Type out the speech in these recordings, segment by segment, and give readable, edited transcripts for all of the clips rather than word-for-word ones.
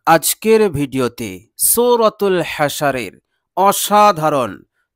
আজকের ভিডিওতে সূরাতুল হাশরের অসাধারণ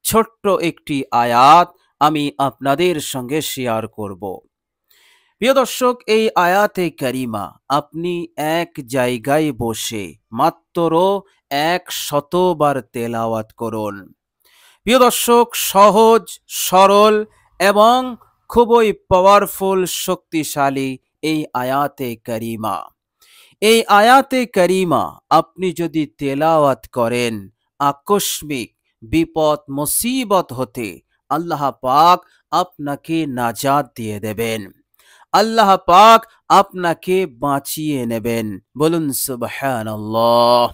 ছোট্ট একটি আয়াত আমি আপনাদের সঙ্গে শেয়ার করব। প্রিয় দর্শক, এই আয়াতে কারিমা আপনি এক জায়গায় বসে মাত্র ১০০ বার তেলাওয়াত করুন। প্রিয় দর্শক, সহজ, সরল এবং খুবই পাওয়ারফুল, শক্তিশালী এই আয়াতে কারিমা। এই আয়াতে কারিমা আপনি যদি তেলাওয়াত করেন, আকস্মিক বিপদ মুসিবত হতে আল্লাহ পাক আপনাকে নাজাত দিয়ে দেবেন। আল্লাহ পাক আপনাকে বাঁচিয়ে নেবেন। বলুন সুবহানাল্লাহ।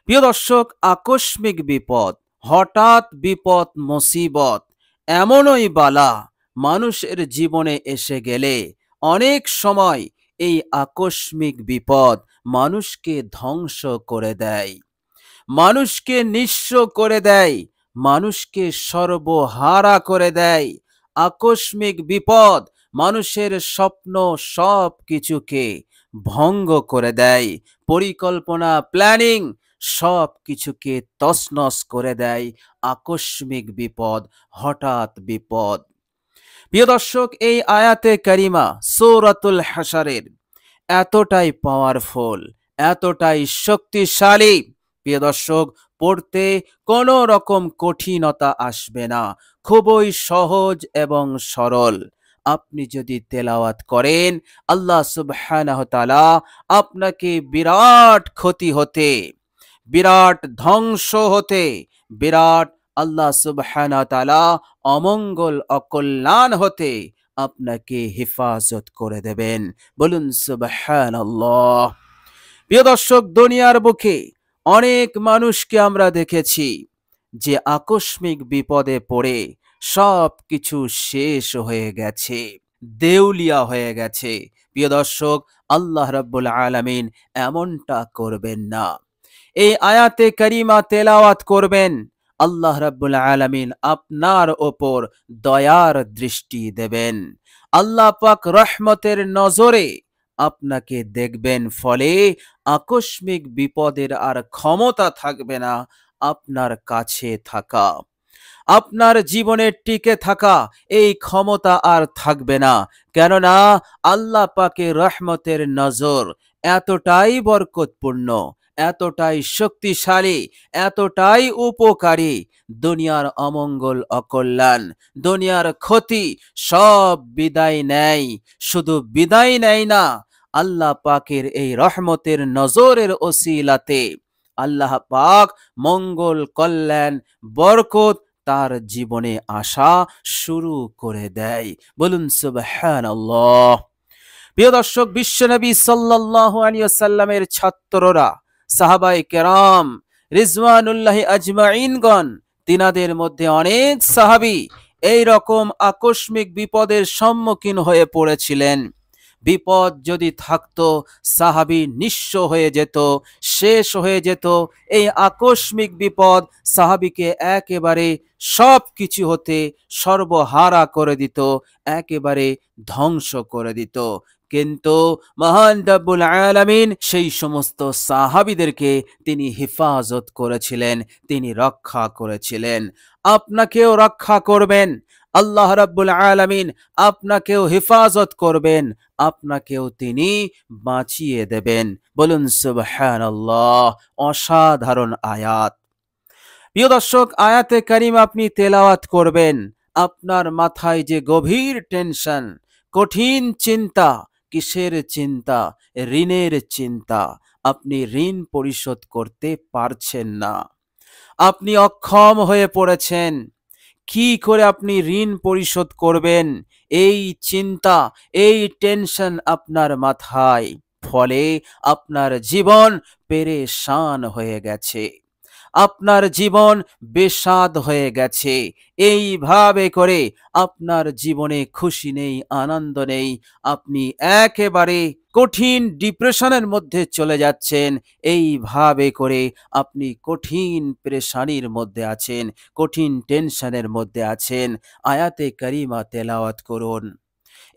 প্রিয় দর্শক, আকস্মিক বিপদ, হঠাৎ বিপদ মুসিবত এমনই বালা মানুষের জীবনে এসে গেলে অনেক সময় এই আকস্মিক বিপদ মানুষকে ধ্বংস করে দেয়, মানুষকে নিঃস্ব করে দেয়, মানুষকে সর্বহারা করে দেয়। আকস্মিক বিপদ মানুষের স্বপ্ন সব কিছুকে ভঙ্গ করে দেয়, পরিকল্পনা প্ল্যানিং সব কিছুকে তছনছ করে দেয়। আকস্মিক বিপদ, হঠাৎ বিপদ। প্রিয় দর্শক, এই আয়াতে কারিমা সূরাতুল হাশরের এতটাই পাওয়ারফুল, এতটাই শক্তিশালী, প্রিয় দর্শক, পড়তে কোনো রকম কঠিনতা আসবে না, খুবই সহজ এবং সরল। আপনি যদি তেলাওয়াত করেন, আল্লাহ সুবহানাহু ওয়া তাআলা আপনাকে বিরাট ক্ষতি হতে, বিরাট ধ্বংস হতে, বিরাট আল্লাহ সুবহানাহু ওয়া তাআলা অমঙ্গল অকল্যাণ হতে আপনাকে হেফাজত করে দেবেন। বলুন সুবহানাল্লাহ। প্রিয় দর্শক, দুনিয়ার বুকে অনেক মানুষকে আমরা দেখেছি যে আকস্মিক বিপদে পড়ে সব কিছু শেষ হয়ে গেছে, দেউলিয়া হয়ে গেছে। প্রিয় দর্শক, আল্লাহ রাব্বুল আলামিন এমনটা করবেন না। এই আয়াতে কারিমা তেলাওয়াত করবেন, আল্লাহ রাব্বুল আলামিন আপনার ওপর দয়ার দৃষ্টি দেবেন। আল্লাহ পাক রহমতের নজরে আপনাকে দেখবেন, ফলে আকস্মিক বিপদের আর ক্ষমতা থাকবে না আপনার কাছে থাকা, আপনার জীবনে টিকে থাকা এই ক্ষমতা আর থাকবে না। কেননা আল্লাহ পাকের রহমতের নজর এতটাই বরকতপূর্ণ, এতটাই শক্তিশালী, এতটাই উপকারী, দুনিয়ার অমঙ্গল অকল্যাণ, দুনিয়ার ক্ষতি সব বিদায় নেয়। শুধু বিদায় নেয় না, আল্লাহ পাকের এই রহমতের নজরের ওসিলাতে আল্লাহ পাক মঙ্গল, কল্যাণ, বরকত তার জীবনে আসা শুরু করে দেয়। বলুন সুবহানাল্লাহ। প্রিয় দর্শক, বিশ্বনবী সাল্লাল্লাহু আলাইহি ওয়াসাল্লামের ছাত্ররা, সাহাবায়ে কেরাম রিজওয়ানুল্লাহি আজমাইনগণ, তিনাদের মধ্যে অনেক সাহাবী এই রকম আকস্মিক বিপদের সম্মুখীন হয়ে পড়েছিলেন। বিপদ যদি থাকতো, সাহাবী নিঃস্ব হয়ে যেত, শেষ হয়ে যেত। এই আকস্মিক বিপদ সাহাবীকে একেবারে সব কিছু হতে সর্বহারা করে দিত, একেবারে ধ্বংস করে দিত। কিন্তু মহান রব্বুল আলামিন সেই সমস্ত সাহাবীদেরকে তিনি হেফাজত করেছিলেন, তিনি রক্ষা করেছিলেন। আপনাকেও রক্ষা করবেন আল্লাহ রাব্বুল আলামিন, আপনাকেও হেফাজত করবেন, আপনাকেও তিনি বাঁচিয়ে দেবেন। বলুন সুবহানাল্লাহ। অসাধারণ আয়াত। প্রিয় দর্শক, আয়াতে কারিমা আপনি তেলাওয়াত করবেন, আপনার মাথায় যে গভীর টেনশন, কঠিন চিন্তা, কিসের চিন্তা? ঋণের চিন্তা। আপনি ঋণ পরিশোধ করতে পারছেন না, আপনি অক্ষম হয়ে পড়েছেন, কি করে আপনি ঋণ পরিশোধ করবেন? এই চিন্তা, এই টেনশন আপনার মাথায়, ফলে আপনার জীবন পেরেশান হয়ে গেছে, আপনার জীবন বেস্বাদ হয়ে গেছে। এইভাবে করে আপনার জীবনে খুশি নেই, আনন্দ নেই, আপনি একেবারে কঠিন ডিপ্রেশনের মধ্যে চলে যাচ্ছেন। এইভাবে করে আপনি কঠিন পেরেশানির মধ্যে আছেন, কঠিন টেনশনের মধ্যে আছেন। আয়াতে কারিমা তেলাওয়াত করুন,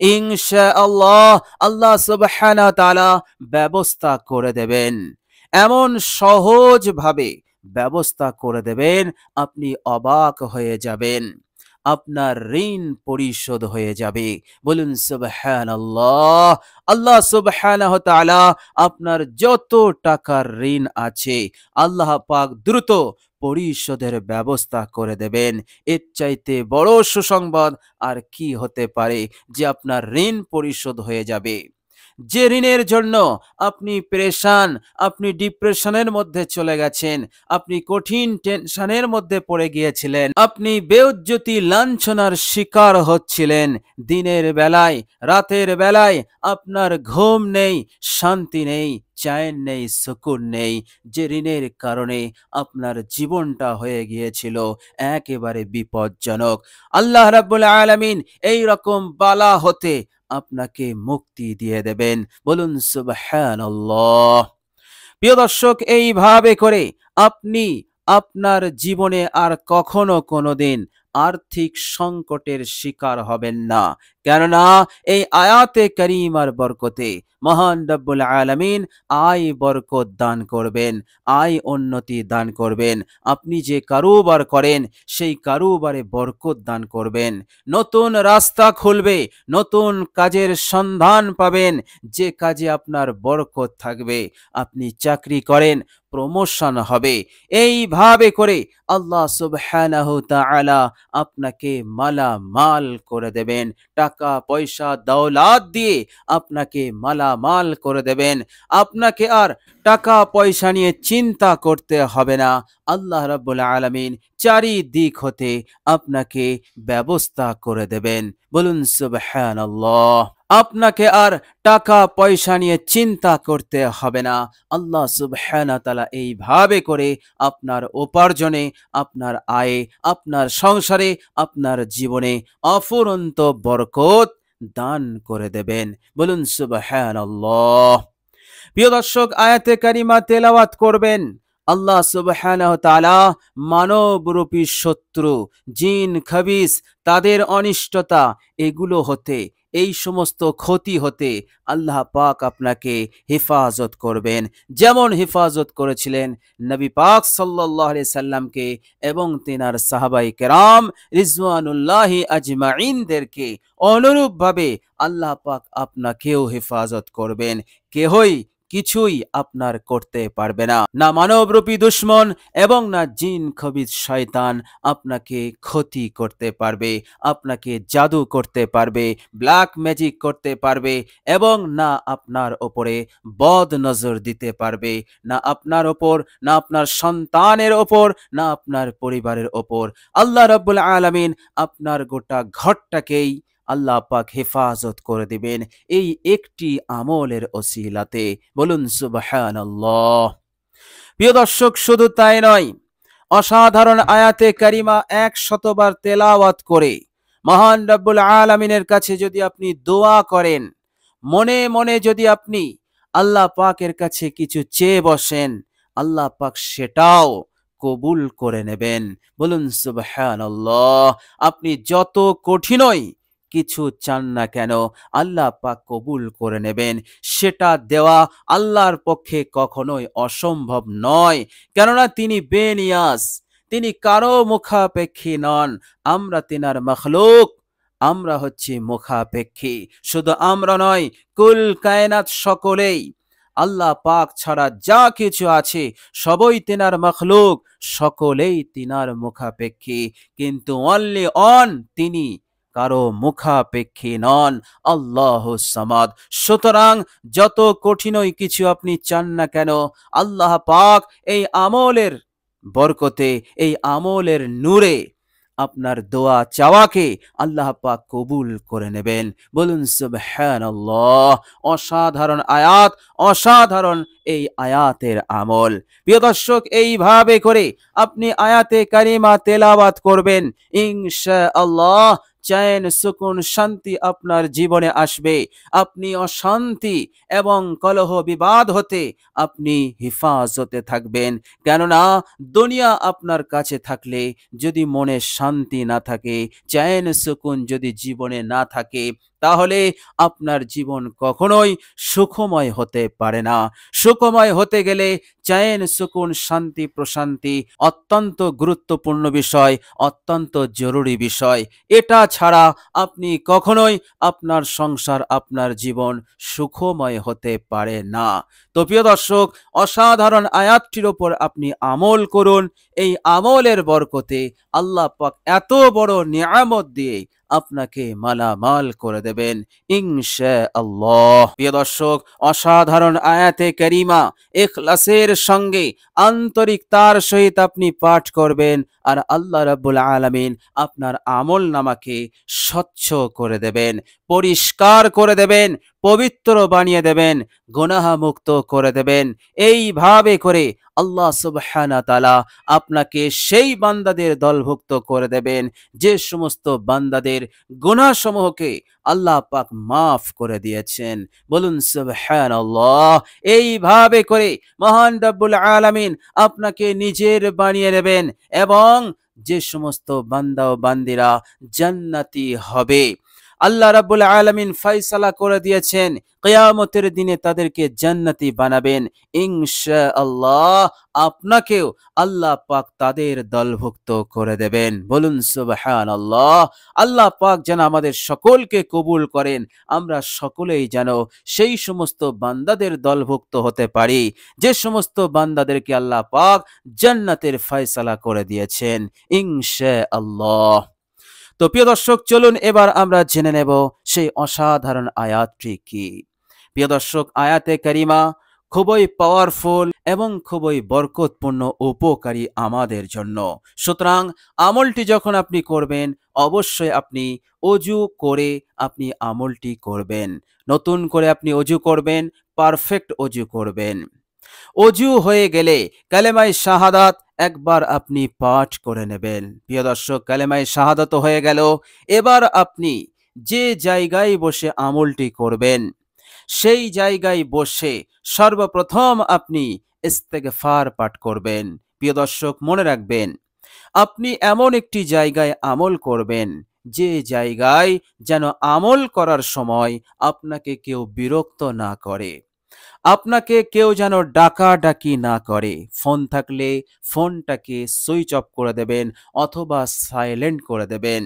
ইনশাআল্লাহ আল্লাহ সুবহানাহু ওয়া তাআলা ব্যবস্থা করে দেবেন। এমন সহজভাবে ব্যবস্থা করে দেবেন, আপনি অবাক হয়ে যাবেন। আপনার ঋণ পরিশোধ হয়ে যাবে। বলুন সুবহানাল্লাহ। আল্লাহ সুবহানাহু ওয়া তাআলা আপনার যত টাকার ঋণ আছে আল্লাহ পাক দ্রুত পরিশোধের ব্যবস্থা করে দেবেন। এর চাইতে বড় সুসংবাদ আর কি হতে পারে যে আপনার ঋণ পরিশোধ হয়ে যাবে। যে ঋণের জন্য আপনি পেরেশান, আপনি ডিপ্রেশনের মধ্যে চলে গেছেন, আপনি কঠিন টেনশনের মধ্যে পড়ে গিয়েছিলেন, আপনি বেইজ্জতি লাঞ্ছনার শিকার হচ্ছিলেন, দিনের বেলায় রাতের বেলায় আপনার ঘুম নেই, শান্তি নেই, চैन নেই, সুকুন নেই, যে ঋণের কারণে আপনার জীবনটা হয়ে গিয়েছিল একেবারে বিপজ্জনক। আল্লাহ রাব্বুল আলামিন এই রকম বালা হতে আপনাকে মুক্তি দিয়ে দেবেন। বলুন সুবহানাল্লাহ। প্রিয় দর্শক, এইভাবে করে আপনি আপনার জীবনে আর কখনো কোনোদিন আর্থিক সংকটের শিকার হবেন না। কেননা এই আয়াতে কারিমার বরকতে মহান রব্বুল আলামিন আয় বরকত দান করবেন, আয় উন্নতি দান করবেন। আপনি যে কারোবার করেন সেই কারোবারে বরকত দান করবেন। নতুন রাস্তা খুলবে, নতুন কাজের সন্ধান পাবেন, যে কাজে আপনার বরকত থাকবে। আপনি চাকরি করেন, প্রমোশন হবে। এইভাবে করে আল্লাহ সুবহানাহু তাআলা আপনাকে মালামাল করে দেবেন। টাকা পয়সা দৌলত দিয়ে আপনাকে মালামাল করে দেবেন। আপনাকে আর টাকা পয়সা নিয়ে চিন্তা করতে হবে না। আল্লাহ রাব্বুল আলামিন চারিদিক হতে আপনাকে ব্যবস্থা করে দেবেন। বলুন সুবহানাল্লাহ। আপনাকে আর টাকা পয়সা নিয়ে চিন্তা করতে হবে না। আল্লাহ সুবহানাহু ওয়া তাআলা এইভাবে করে আপনার উপার্জনে, আপনার আয়ে, আপনার সংসারে, আপনার জীবনে অফুরন্ত বরকত দান করে দেবেন। বলুন সুবহানাল্লাহ। প্রিয় দর্শক, আয়াতে কারিমা তেলাওয়াত করবেন। আল্লাহ সুবহানাহু ওয়া তাআলা মানবরূপী শত্রু, জিন খাবিস, তাদের অনিষ্টতা, এগুলো হতে, এই সমস্ত ক্ষতি হতে আল্লাহ পাক আপনাকে হেফাজত করবেন। যেমন হেফাজত করেছিলেন নবী পাক সাল্লাল্লাহু আলাইহি সাল্লামকে এবং তিনার সাহাবায়ে কেরাম রিজওয়ানুল্লাহি আজমাইনদেরকে, অনুরূপভাবে আল্লাহ পাক আপনাকেও হেফাজত করবেন। কেহই কিছুই আপনার করতে পারবে না। না মানবরূপী দুশমন এবং না জিন খবিস শয়তান আপনাকে ক্ষতি করতে পারবে, আপনাকে জাদু করতে পারবে, ব্ল্যাক ম্যাজিক করতে পারবে, এবং না আপনার ওপরে বদ নজর দিতে পারবে, না আপনার ওপর, না আপনার সন্তানের ওপর, না আপনার পরিবারের ওপর। আল্লাহ রাব্বুল আলামিন আপনার গোটা ঘরটাকেই আল্লাহ পাক হেফাজত করে দিবেন এই একটি আমলের ওসিলাতে। বলুন সুবহানাল্লাহ। প্রিয় দর্শক, শুধু তাই নয়, অসাধারণ আয়াতে কারিমা 100বার তেলাওয়াত করে মহান রব্বুল আলামিনের কাছে যদি আপনি দোয়া করেন, মনে মনে যদি আপনি আল্লাহ পাকের কাছে কিছু চেয়ে বসেন, আল্লাহ পাক সেটাও কবুল করে নেবেন। বলুন সুবহানাল্লাহ। আপনি যত কঠিনই কিছু চান না কেন, আল্লাহ পাক কবুল করে নেবেন। সেটা দেওয়া আল্লাহর পক্ষে কখনোই অসম্ভব নয়। কেননা তিনি বেনিয়াস, তিনি কারো মুখাপেক্ষী নন। আমরা তিনার মখলুক, আমরা হচ্ছি মুখাপেক্ষী। শুধু আমরা নয়, কুল কায়নাত সকলেই আল্লাহ পাক ছাড়া যা কিছু আছে সবই তিনার মখলুক, সকলেই তিনার মুখাপেক্ষী। কিন্তু অনলি অন তিনি কারো মুখাপেক্ষী নন, আল্লাহ সামাদ। সুতরাং যত কঠিনই কিছু আপনি চান না কেন, আল্লাহ পাক এই আমলের বরকতে, এই আমলের নূরে আপনার দোয়া চাওয়াকে আল্লাহ পাক কবুল করে নেবেন। বলুন সুবহানাল্লাহ। অসাধারণ আয়াত, অসাধারণ এই আয়াতের আমল। প্রিয় দর্শক, এইভাবে করে আপনি আয়াতে কারিমা তেলাওয়াত করবেন, ইনশাআল্লাহ চैन সুকুন শান্তি আপনার জীবনে আসবে। আপনি অশান্তি এবং কলহ বিবাদ হতে আপনি হেফাজতে থাকবেন। কেননা দুনিয়া আপনার কাছে থাকলে যদি মনে শান্তি না থাকে, চैन সুকুন যদি জীবনে না থাকে, তাহলে আপনার জীবন কখনোই সুখময় হতে পারে না। সুখময় হতে গেলে চैन সুকুন শান্তি প্রশান্তি অত্যন্ত গুরুত্বপূর্ণ বিষয়, অত্যন্ত জরুরি বিষয়। এটা ছাড়া আপনি কখনোই আপনার সংসার, আপনার জীবন সুখময় হতে পারে না। তো প্রিয় দর্শক, অসাধারণ আয়াতটির উপর আপনি আমল করুন। এই আমলের বরকতে আল্লাহ পাক এত বড় নিয়ামত দিয়ে আপনাকে মালামাল করে দেবেন ইনশাআল্লাহ। প্রিয় দর্শক, অসাধারণ আয়াতে কারিমা ইখলাসের সঙ্গে আন্তরিকতার সহিত আপনি পাঠ করবেন, আর আল্লাহ রাব্বুল আলামিন আপনার আমল নামাকে স্বচ্ছ করে দেবেন, পরিষ্কার করে দেবেন, পবিত্র বানিয়ে দেবেন, গুনাহ মুক্ত করে দেবেন। এইভাবে করে আল্লাহ সুবহানাহু তাআলা আপনাকে সেই বান্দাদের দলভুক্ত করে দেবেন যে সমস্ত বান্দাদের গুনাহ সমূহকে আল্লাহ পাক মাফ করে দিয়েছেন। বলুন সুবহানাল্লাহ। এইভাবে করে মহান রব্বুল আলামিন আপনাকে নিজের বানিয়ে নেবেন এবং যে সমস্ত বান্দা ও বান্দিরা জান্নাতি হবে, আল্লাহ রাব্বুল আলামিন ফয়সালা করে দিয়েছেন কিয়ামতের দিনে তাদেরকে জান্নাতি বানাবেন ইনশাআল্লাহ। আপনাকেও আল্লাহ পাক তাদের দলভুক্ত করে দেবেন। বলুন সুবহানাল্লাহ। আল্লাহ পাক যেন আমাদের সকলকে কবুল করেন, আমরা সকলেই যেন সেই সমস্ত বান্দাদের দলভুক্ত হতে পারি যে সমস্ত বান্দাদেরকে আল্লাহ পাক জান্নাতের ফয়সালা করে দিয়েছেন ইনশাআল্লাহ। তো প্রিয় দর্শক, চলুন এবার আমরা জেনে নেব সেই অসাধারণ আয়াতটি কি। প্রিয় দর্শক, আয়াতে কারিমা খুবই পাওয়ারফুল এবং খুবই বরকতপূর্ণ, উপকারী আমাদের জন্য। সুতরাং আমলটি যখন আপনি করবেন, অবশ্যই আপনি অজু করে আপনি আমলটি করবেন। নতুন করে আপনি অজু করবেন, পারফেক্ট অজু করবেন। অজু হয়ে গেলে কালেমায়ে শাহাদাত একবার আপনি পাঠ করে নেবেন। প্রিয় দর্শক, কালেমায়ে শাহাদাত হয়ে গেল। এবার আপনি যে জায়গায় বসে আমলটি করবেন, সেই জায়গায় বসে সর্বপ্রথম আপনি ইস্তেগফার পাঠ করবেন। প্রিয় দর্শক, মনে রাখবেন, আপনি এমন একটি জায়গায় আমল করবেন যে জায়গায় যেন আমল করার সময় আপনাকে কেউ বিরক্ত না করে, আপনাকে কেউ যেন ডাকাডাকি না করে। ফোন থাকলে ফোনটাকে সুইচ অফ করে দেবেন অথবা সাইলেন্ট করে দেবেন,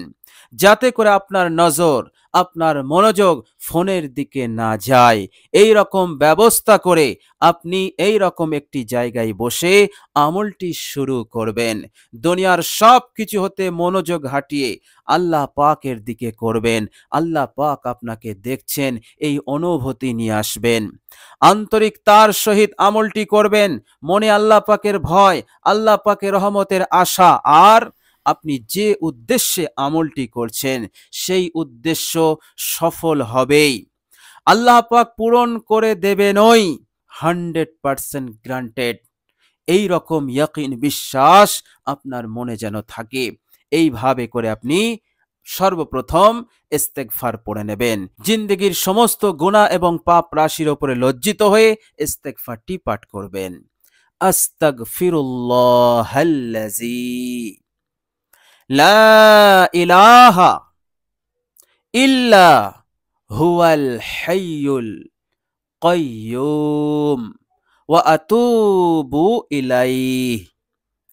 যাতে করে আপনার নজর, আপনার মনোযোগ ফোনের দিকে না যায়। এই রকম ব্যবস্থা করে আপনি এই রকম একটি জায়গায় বসে আমলটি শুরু করবেন। দুনিয়ার সব কিছু হতে মনোযোগ হাটিয়ে আল্লাহ পাকের দিকে করবেন। আল্লাহ পাক আপনাকে দেখছেন, এই অনুভূতি নিয়ে আসবেন। আন্তরিকতার সহিত আমলটি করবেন, মনে আল্লাহ পাকের ভয়, আল্লাহ পাকের রহমতের আশা, আর আপনি যে উদ্দেশ্যে আমলটি করছেন সেই উদ্দেশ্য সফল হবেই। আল্লাহ পাক পূরণ করে দেবেনই, 100% গ্রান্টেড। এই রকম ইয়াকিন, বিশ্বাস আপনার মনে যেন থাকে। এইভাবে করে আপনি সর্বপ্রথম ইস্তেগফার পড়ে নেবেন। জিন্দেগির সমস্ত গুনাহ এবং পাপ রাশির উপরে লজ্জিত হয়ে ইস্তেগফারটি পাঠ করবেন। আস্তাগফিরুল্লাহাল্লাযী লা ইলাহা ইল্লা হুয়াল হাইয়ুল কাইয়্যুম ওয়া আতুবু ইলাইহি।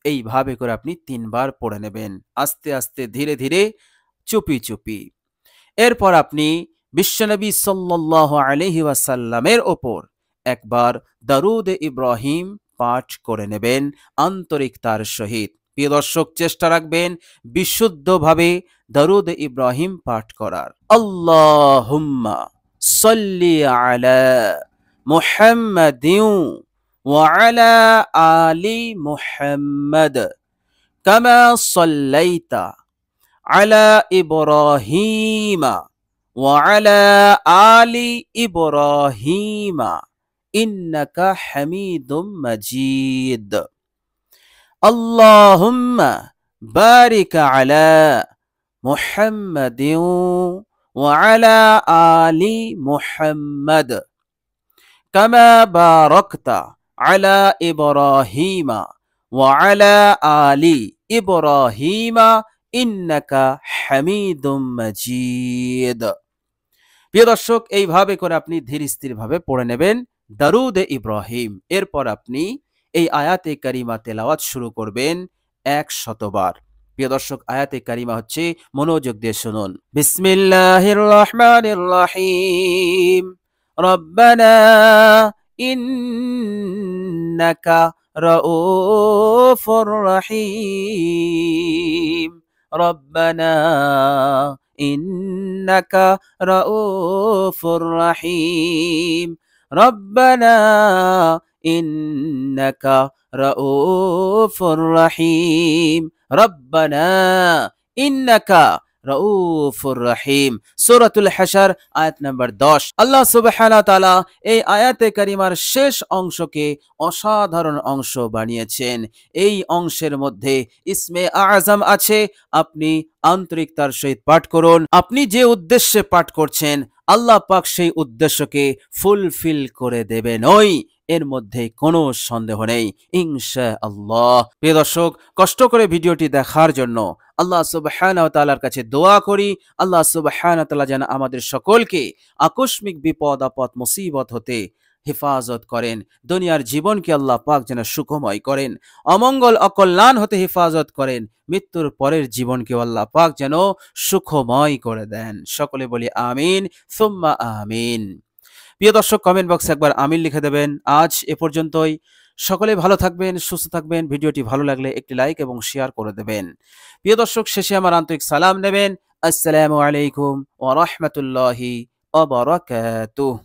এইভাবে করে আপনি 3 বার পড়ে নেবেন, আস্তে আস্তে, ধীরে ধীরে, চুপি চুপি। এরপর আপনি বিশ্বনবী সাল্লাল্লাহু আলাইহি ওয়াসাল্লামের ওপর একবার দরুদ ইব্রাহিম পাঠ করে নেবেন আন্তরিকতার সহিত। প্রিয় দর্শক, চেষ্টা রাখবেন বিশুদ্ধভাবে দরুদ ইব্রাহিম পাঠ করার। আল্লাহুম্মা সাল্লি আলা মুহাম্মাদিন ওয়া আলা আলি মুহাম্মাদ কামা সাল্লাইতা আলা ইব্রাহিমা ওয়া আলা আলি ইব্রাহিমা ইন্নাকা হামিদুম মাজিদ। আল্লাহুম্মা বারিক আলা মুহাম্মাদিন ওয়া আলা আলি মুহাম্মাদ কামা বারাকতা আলা ইব্রাহিমা ওয়া আলা আলি ইব্রাহিমা ইন্নাকা হামিদুম মাজিদ। প্রিয় দর্শক, এইভাবে করে আপনি ধীর স্থিরভাবে পড়ে নেবেন দারুদে ইব্রাহিম। এরপর আপনি এই আয়াতে কারিমা তেলাওয়াত শুরু করবেন ১০০ বার। প্রিয় দর্শক, আয়াতে কারিমা হচ্ছে, মনোযোগ দিয়ে শুনুন। বিসমিল্লাহির রহমানির রহিম। রব্বানা ইন্নাকা রাউফুর রহিম। রব্বানা ইন্নাকা রাউফুর রহিম। রব্বানা ইন্নাকা রাউফুর রহিম। রব্বানা ইন্নাকা রাউফুর রহিম। সূরাতুল হাশর আয়াত নাম্বার 10। আল্লাহ সুবহানাহু ওয়া তাআলা এই আয়াতে কারিমার শেষ অংশকে অসাধারণ অংশ বানিয়েছেন। এই অংশের মধ্যে ইসমে আযম আছে। আপনি আন্তরিকতার সহিত পাঠ করুন। আপনি যে উদ্দেশ্যে পাঠ করছেন, আল্লাহ পাক সেই উদ্দেশ্যকে ফুলফিল করে দেবেন, এর মধ্যে কোনো সন্দেহ নেই ইনশাআল্লাহ। প্রিয় দর্শক, কষ্ট করে ভিডিওটি দেখার জন্য আল্লাহ সুবহানাহু ওয়া তাআলার কাছে দোয়া করি, আল্লাহ সুবহানাহু ওয়া তাআলা যেন আমাদের সকলকে আকস্মিক বিপদ আপদ মুসিবত হতে হেফাজত করেন। দুনিয়ার জীবনকে আল্লাহ পাক যেন সুখময় করেন, অমঙ্গল অকল্যাণ হতে হেফাজত করেন। মৃত্যুর পরের জীবনকে আল্লাহ পাক যেন সুখময় করে দেন। সকলে বলি আমিন সুম্মা আমিন। প্রিয় দর্শক, কমেন্ট বক্সে একবার আমিন লিখে দেবেন। আজ এ পর্যন্তই। সকলে ভালো থাকবেন, সুস্থ থাকবেন। ভিডিওটি ভালো লাগলে একটি লাইক এবং শেয়ার করে দেবেন। প্রিয় দর্শক, শেষে আমার আন্তরিক সালাম নেবেন। আসসালামু আলাইকুম ওয়া রাহমাতুল্লাহি ওয়া বারাকাতুহু।